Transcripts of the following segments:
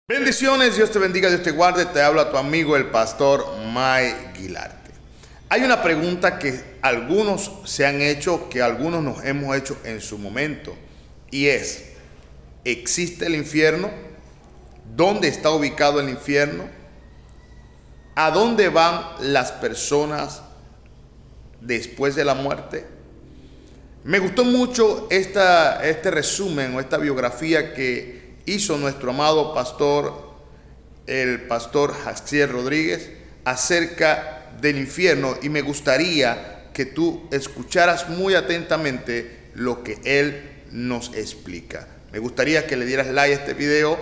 Bendiciones, Dios te bendiga, Dios te guarde. Te habla tu amigo el pastor Mike Guilarte. Hay una pregunta que algunos se han hecho, que algunos nos hemos hecho en su momento, y es: ¿existe el infierno? ¿Dónde está ubicado el infierno? ¿A dónde van las personas después de la muerte? Me gustó mucho este resumen o esta biografía que hizo nuestro amado pastor, el pastor Jaciel Rodríguez, acerca del infierno, y me gustaría que tú escucharas muy atentamente lo que él nos explica. Me gustaría que le dieras like a este video,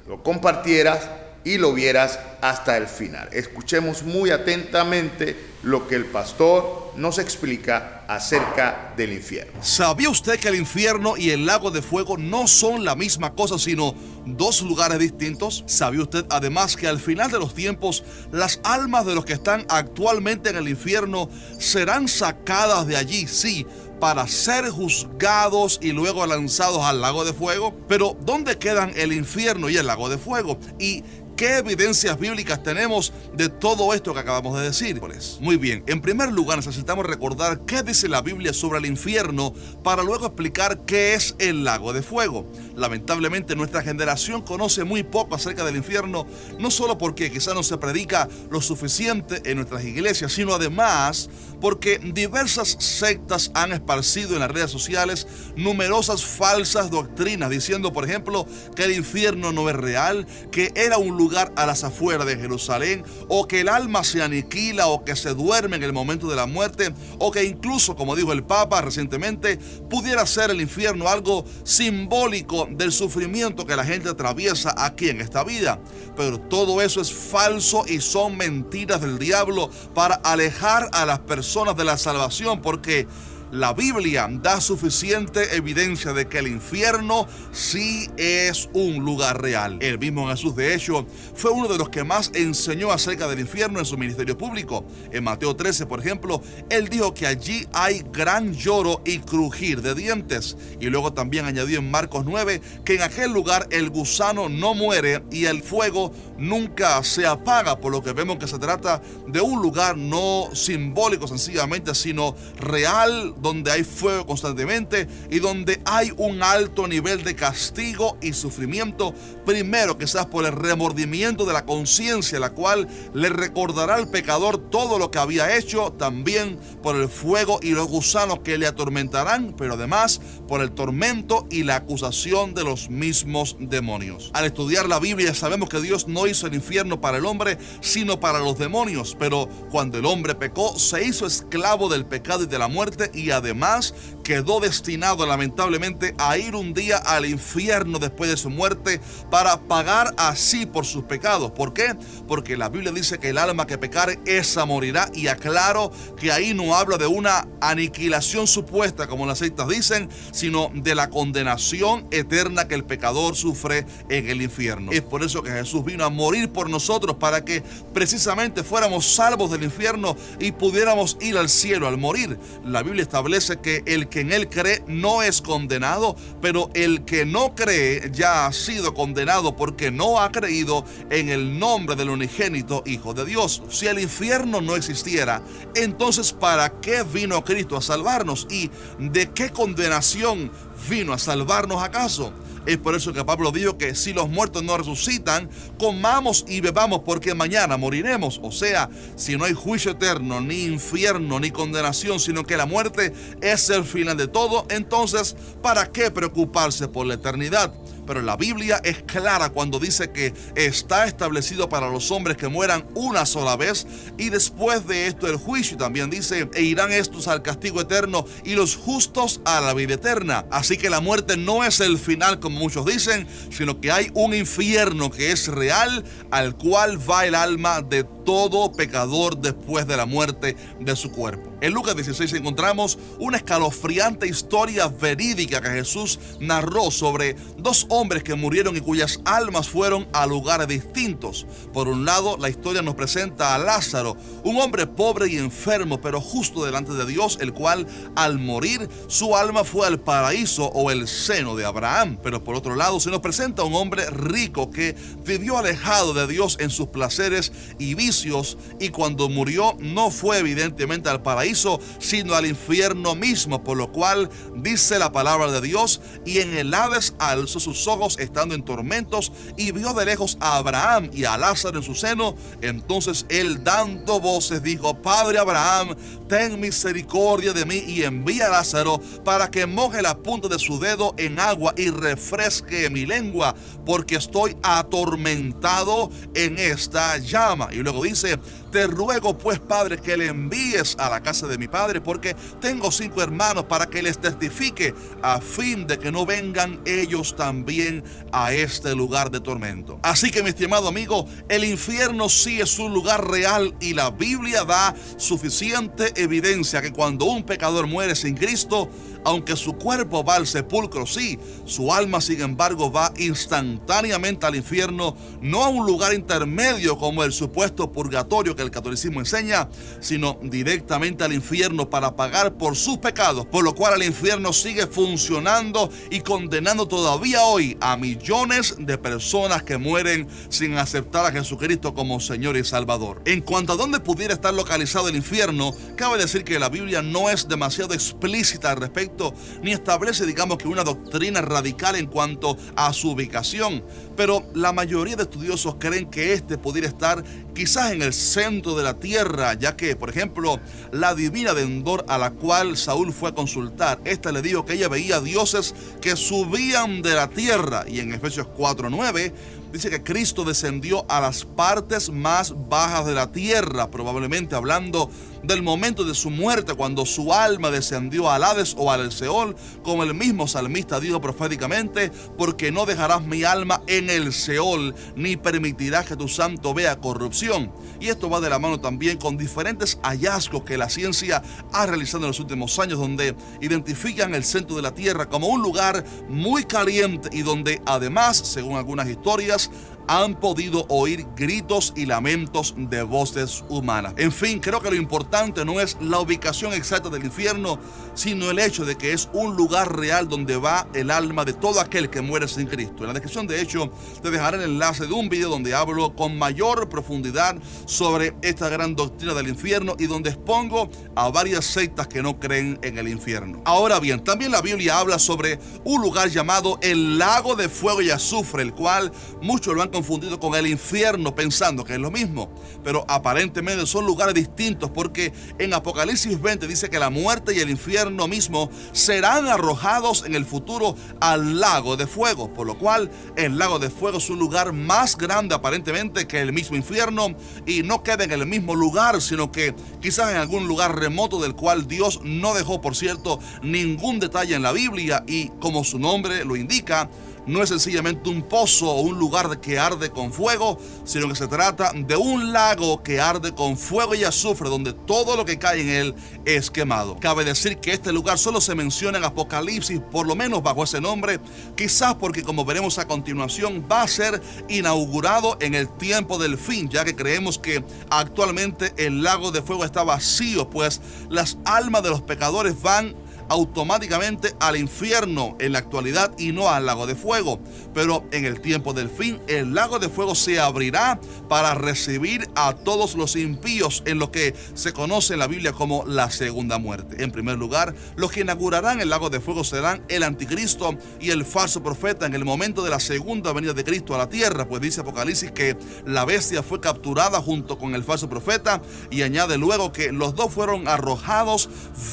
lo compartieras y lo vieras hasta el final. Escuchemos muy atentamente lo que el pastor nos explica acerca del infierno. ¿Sabía usted que el infierno y el lago de fuego no son la misma cosa, sino dos lugares distintos? ¿Sabía usted además que al final de los tiempos las almas de los que están actualmente en el infierno serán sacadas de allí, sí, para ser juzgados y luego lanzados al lago de fuego? Pero ¿dónde quedan el infierno y el lago de fuego? ¿Y qué evidencias bíblicas tenemos de todo esto que acabamos de decir? Muy bien, en primer lugar necesitamos recordar qué dice la Biblia sobre el infierno para luego explicar qué es el lago de fuego. Lamentablemente nuestra generación conoce muy poco acerca del infierno, no solo porque quizá no se predica lo suficiente en nuestras iglesias, sino además porque diversas sectas han esparcido en las redes sociales numerosas falsas doctrinas, diciendo, por ejemplo, que el infierno no es real, que era un lugar a las afueras de Jerusalén, o que el alma se aniquila o que se duerme en el momento de la muerte, o que incluso, como dijo el Papa recientemente, pudiera ser el infierno algo simbólico del sufrimiento que la gente atraviesa aquí en esta vida. Pero todo eso es falso y son mentiras del diablo para alejar a las personas de la salvación, porque la Biblia da suficiente evidencia de que el infierno sí es un lugar real. El mismo Jesús, de hecho, fue uno de los que más enseñó acerca del infierno en su ministerio público. En Mateo 13, por ejemplo, él dijo que allí hay gran lloro y crujir de dientes. Y luego también añadió en Marcos 9 que en aquel lugar el gusano no muere y el fuego nunca se apaga, por lo que vemos que se trata de un lugar no simbólico sencillamente, sino real, donde hay fuego constantemente y donde hay un alto nivel de castigo y sufrimiento, primero quizás por el remordimiento de la conciencia, la cual le recordará al pecador todo lo que había hecho, también por el fuego y los gusanos que le atormentarán, pero además por el tormento y la acusación de los mismos demonios. Al estudiar la Biblia sabemos que Dios no hizo el infierno para el hombre, sino para los demonios, pero cuando el hombre pecó, se hizo esclavo del pecado y de la muerte, y además quedó destinado lamentablemente a ir un día al infierno después de su muerte para pagar así por sus pecados. ¿Por qué? Porque la Biblia dice que el alma que pecare, esa morirá, y aclaro que ahí no habla de una aniquilación supuesta como las sectas dicen, sino de la condenación eterna que el pecador sufre en el infierno. Es por eso que Jesús vino a morir por nosotros, para que precisamente fuéramos salvos del infierno y pudiéramos ir al cielo al morir. La Biblia establece que el que en él cree no es condenado, pero el que no cree ya ha sido condenado porque no ha creído en el nombre del unigénito Hijo de Dios. Si el infierno no existiera, entonces ¿para qué vino Cristo a salvarnos? ¿Y de qué condenación vino a salvarnos acaso? Es por eso que Pablo dijo que si los muertos no resucitan, comamos y bebamos porque mañana moriremos. O sea, si no hay juicio eterno, ni infierno, ni condenación, sino que la muerte es el final de todo, entonces ¿para qué preocuparse por la eternidad? Pero la Biblia es clara cuando dice que está establecido para los hombres que mueran una sola vez y después de esto el juicio. También dice: e irán estos al castigo eterno y los justos a la vida eterna. Así que la muerte no es el final como muchos dicen, sino que hay un infierno que es real, al cual va el alma de todo pecador después de la muerte de su cuerpo. En Lucas 16 encontramos una escalofriante historia verídica que Jesús narró sobre dos hombres que murieron y cuyas almas fueron a lugares distintos. Por un lado, la historia nos presenta a Lázaro, un hombre pobre y enfermo, pero justo delante de Dios, el cual al morir su alma fue al paraíso o el seno de Abraham. Pero por otro lado, se nos presenta a un hombre rico que vivió alejado de Dios en sus placeres y vicios, y cuando murió no fue evidentemente al paraíso, sino al infierno mismo, por lo cual dice la palabra de Dios: y en el Hades alzó sus ojos estando en tormentos y vio de lejos a Abraham y a Lázaro en su seno. Entonces él, dando voces, dijo: Padre Abraham, ten misericordia de mí y envía a Lázaro para que moje la punta de su dedo en agua y refresque mi lengua, porque estoy atormentado en esta llama. Y luego dice: te ruego pues, Padre, que le envíes a la casa de mi padre, porque tengo 5 hermanos, para que les testifique, a fin de que no vengan ellos también a este lugar de tormento. Así que, mi estimado amigo, el infierno sí es un lugar real, y la Biblia da suficiente evidencia que cuando un pecador muere sin Cristo, aunque su cuerpo va al sepulcro, sí, su alma sin embargo va instantáneamente al infierno, no a un lugar intermedio como el supuesto purgatorio que el catolicismo enseña, sino directamente al infierno para pagar por sus pecados, por lo cual el infierno sigue funcionando y condenando todavía hoy a millones de personas que mueren sin aceptar a Jesucristo como Señor y Salvador. En cuanto a dónde pudiera estar localizado el infierno, cabe decir que la Biblia no es demasiado explícita al respecto, ni establece, digamos, que una doctrina radical en cuanto a su ubicación, pero la mayoría de estudiosos creen que este pudiera estar quizás en el centro de la tierra, ya que, por ejemplo, la divina de Endor, a la cual Saúl fue a consultar, esta le dijo que ella veía dioses que subían de la tierra, y en Efesios 4:9 dice que Cristo descendió a las partes más bajas de la tierra, probablemente hablando del momento de su muerte, cuando su alma descendió al Hades o al Seol, como el mismo salmista dijo proféticamente: porque no dejarás mi alma en el Seol, ni permitirás que tu santo vea corrupción. Y esto va de la mano también con diferentes hallazgos que la ciencia ha realizado en los últimos años, donde identifican el centro de la tierra como un lugar muy caliente y donde además, según algunas historias, han podido oír gritos y lamentos de voces humanas. En fin, creo que lo importante no es la ubicación exacta del infierno, sino el hecho de que es un lugar real donde va el alma de todo aquel que muere sin Cristo. En la descripción, de hecho, te dejaré el enlace de un video donde hablo con mayor profundidad sobre esta gran doctrina del infierno y donde expongo a varias sectas que no creen en el infierno. Ahora bien, también la Biblia habla sobre un lugar llamado el lago de fuego y azufre, el cual muchos lo han confundido con el infierno pensando que es lo mismo, pero aparentemente son lugares distintos, porque en Apocalipsis 20 dice que la muerte y el infierno mismo serán arrojados en el futuro al lago de fuego, por lo cual el lago de fuego es un lugar más grande aparentemente que el mismo infierno, y no queda en el mismo lugar, sino que quizás en algún lugar remoto del cual Dios no dejó, por cierto, ningún detalle en la Biblia, y como su nombre lo indica, no es sencillamente un pozo o un lugar que arde con fuego, sino que se trata de un lago que arde con fuego y azufre, donde todo lo que cae en él es quemado. Cabe decir que este lugar solo se menciona en Apocalipsis, por lo menos bajo ese nombre, quizás porque, como veremos a continuación, va a ser inaugurado en el tiempo del fin, ya que creemos que actualmente el lago de fuego está vacío, pues las almas de los pecadores van automáticamente al infierno en la actualidad y no al lago de fuego. Pero en el tiempo del fin, el lago de fuego se abrirá para recibir a todos los impíos en lo que se conoce en la Biblia como la segunda muerte. En primer lugar, los que inaugurarán el lago de fuego serán el anticristo y el falso profeta en el momento de la segunda venida de Cristo a la tierra, pues dice Apocalipsis que la bestia fue capturada junto con el falso profeta, y añade luego que los dos fueron arrojados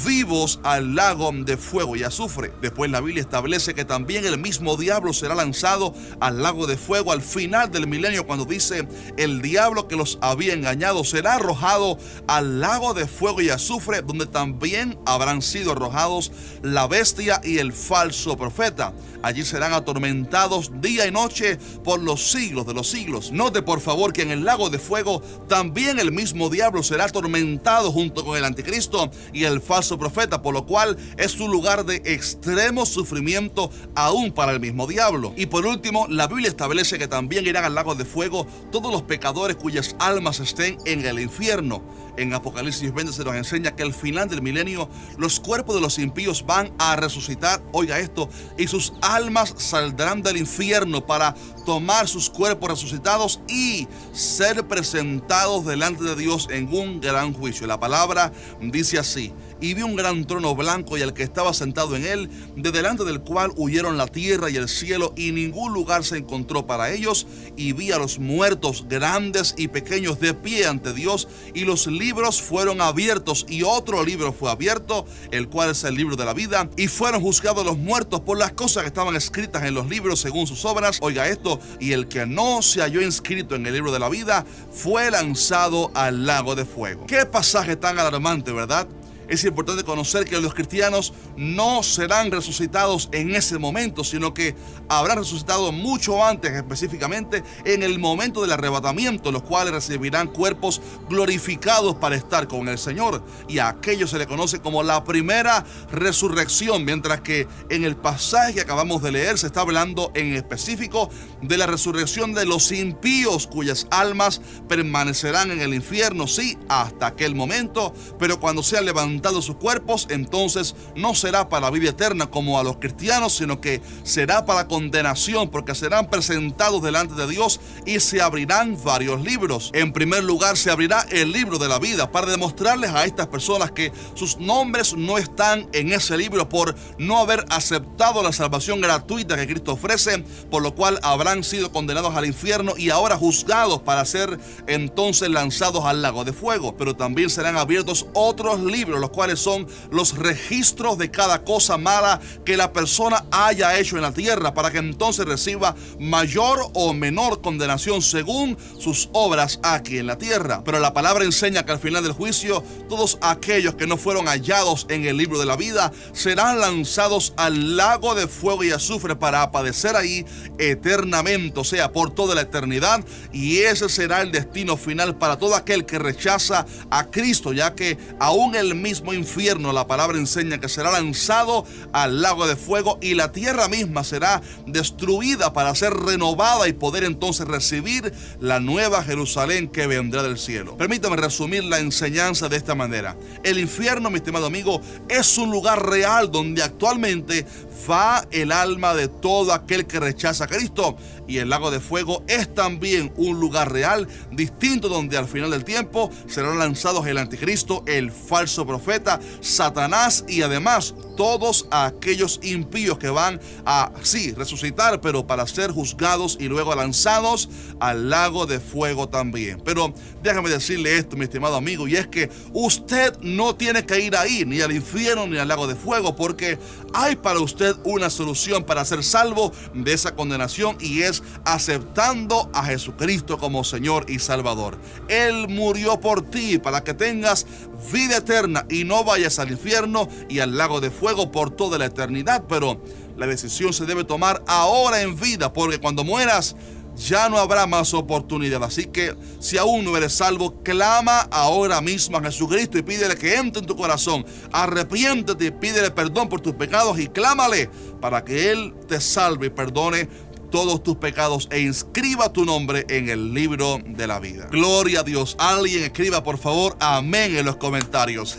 vivos al lago lago de fuego y azufre. Después la Biblia establece que también el mismo diablo será lanzado al lago de fuego al final del milenio, cuando dice: el diablo que los había engañado será arrojado al lago de fuego y azufre, donde también habrán sido arrojados la bestia y el falso profeta. Allí serán atormentados día y noche por los siglos de los siglos. Note por favor que en el lago de fuego también el mismo diablo será atormentado junto con el anticristo y el falso profeta, por lo cual es un lugar de extremo sufrimiento aún para el mismo diablo. Y por último, la Biblia establece que también irán al lago de fuego todos los pecadores cuyas almas estén en el infierno. En Apocalipsis 20 se nos enseña que al final del milenio los cuerpos de los impíos van a resucitar, oiga esto, y sus almas saldrán del infierno para tomar sus cuerpos resucitados y ser presentados delante de Dios en un gran juicio. La palabra dice así: y vi un gran trono blanco y al que estaba sentado en él, de delante del cual huyeron la tierra y el cielo, y ningún lugar se encontró para ellos. Y vi a los muertos, grandes y pequeños, de pie ante Dios, y los libros fueron abiertos, y otro libro fue abierto, el cual es el libro de la vida, y fueron juzgados los muertos por las cosas que estaban escritas en los libros según sus obras. Oiga esto: y el que no se halló inscrito en el libro de la vida fue lanzado al lago de fuego. Qué pasaje tan alarmante, ¿verdad? Es importante conocer que los cristianos no serán resucitados en ese momento, sino que habrán resucitado mucho antes, específicamente en el momento del arrebatamiento, los cuales recibirán cuerpos glorificados para estar con el Señor. Y a aquellos se le conoce como la primera resurrección, mientras que en el pasaje que acabamos de leer se está hablando en específico de la resurrección de los impíos, cuyas almas permanecerán en el infierno, sí, hasta aquel momento, pero cuando sean levantados sus cuerpos, entonces no será para la vida eterna como a los cristianos, sino que será para condenación, porque serán presentados delante de Dios y se abrirán varios libros. En primer lugar, se abrirá el libro de la vida para demostrarles a estas personas que sus nombres no están en ese libro por no haber aceptado la salvación gratuita que Cristo ofrece, por lo cual habrán sido condenados al infierno y ahora juzgados para ser entonces lanzados al lago de fuego. Pero también serán abiertos otros libros, los cuales son los registros de cada cosa mala que la persona haya hecho en la tierra, para que entonces reciba mayor o menor condenación según sus obras aquí en la tierra. Pero la palabra enseña que al final del juicio, todos aquellos que no fueron hallados en el libro de la vida serán lanzados al lago de fuego y azufre para padecer ahí eternamente, o sea, por toda la eternidad. Y ese será el destino final para todo aquel que rechaza a Cristo, ya que aún el mismo infierno, la palabra enseña que será lanzado al lago de fuego, y la tierra misma será destruida para ser renovada y poder entonces recibir la nueva Jerusalén que vendrá del cielo. Permítame resumir la enseñanza de esta manera. El infierno, mi estimado amigo, es un lugar real donde actualmente va el alma de todo aquel que rechaza a Cristo, y el lago de fuego es también un lugar real distinto, donde al final del tiempo serán lanzados el anticristo, el falso profeta, Satanás, y además todos aquellos impíos que van a, sí, resucitar, pero para ser juzgados y luego lanzados al lago de fuego también. Pero déjame decirle esto, mi estimado amigo, y es que usted no tiene que ir ahí, ni al infierno ni al lago de fuego, porque hay para usted una solución para ser salvo de esa condenación, y es aceptando a Jesucristo como Señor y Salvador. Él murió por ti para que tengas vida eterna y no vayas al infierno y al lago de fuego por toda la eternidad. Pero la decisión se debe tomar ahora en vida, porque cuando mueras ya no habrá más oportunidad. Así que si aún no eres salvo, clama ahora mismo a Jesucristo y pídele que entre en tu corazón. Arrepiéntete y pídele perdón por tus pecados y clámale para que Él te salve y perdone todos tus pecados e inscriba tu nombre en el libro de la vida. Gloria a Dios. Alguien escriba por favor amén en los comentarios.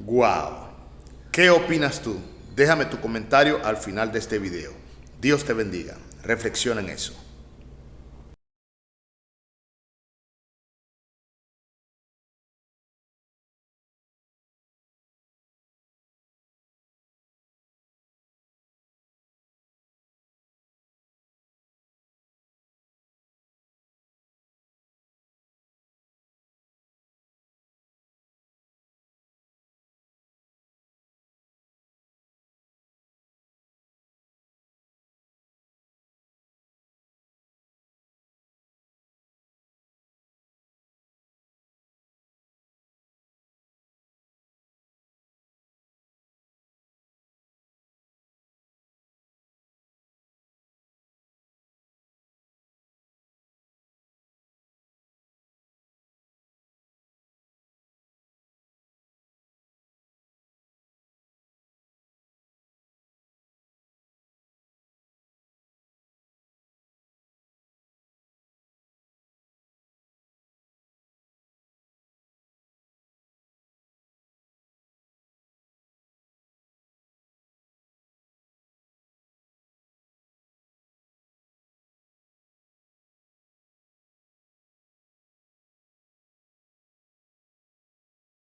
Wow. ¿Qué opinas tú? Déjame tu comentario al final de este video. Dios te bendiga. Reflexiona en eso.